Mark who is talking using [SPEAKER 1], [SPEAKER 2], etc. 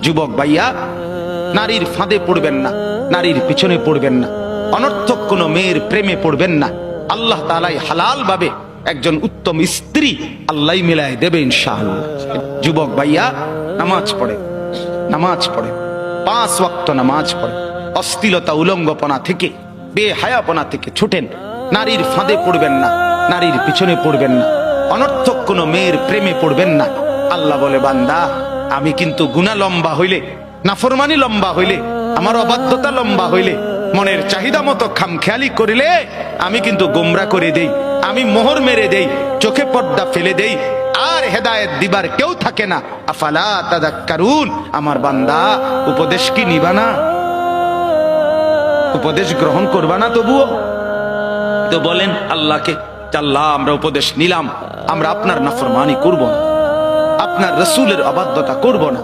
[SPEAKER 1] যুবক ভাইয়া, নারীর ফাঁদে পড়বেন না, নারীর পিছনে পড়বেন না, অনর্থক কোন মেয়ের প্রেমে পড়বেন না। আল্লাহ তাআলাই হালাল ভাবে একজন উত্তম স্ত্রী আল্লাহ মিলায় দেবে ইনশাআল্লাহ। যুবক ভাইয়া, নামাজ পড়ে, নামাজ পড়ে, 5 ওয়াক্ত নামাজ পড়ে, অশ্লীলতা উলঙ্গপনা থেকে, বেহায়াপনা থেকে ছুটেন। নারীর ফাঁদে পড়বেন না, নারীর পিছনে পড়বেন না, অনর্থক কোন মেয়ের প্রেমে পড়বেন না। আল্লাহ বলে, বান্দা আমি কিন্তু গুনাহ লম্বা হইলে, নাফরমানি লম্বা হইলে, আমার অবাধ্যতা লম্বা হইলে, মনের চাহিদা মতো খামখেয়ালি করিলে আমি কিন্তু গোমরা করে দেই, আমি মোহর মেরে দেই, চোখে পর্দা ফেলে দেই, আর হেদায়েত দিবার কেউ থাকে না। আফালা তাযাক্কারুন, আমার বান্দা উপদেশ কি নিবা না? উপদেশ গ্রহণ করবা না? তবুও তো বলেন আল্লাহকে, আল্লাহ আমরা উপদেশ নিলাম, আমরা আপনার নাফরমানি করব না, আপনার রাসূলের অবাধ্যতা করব না।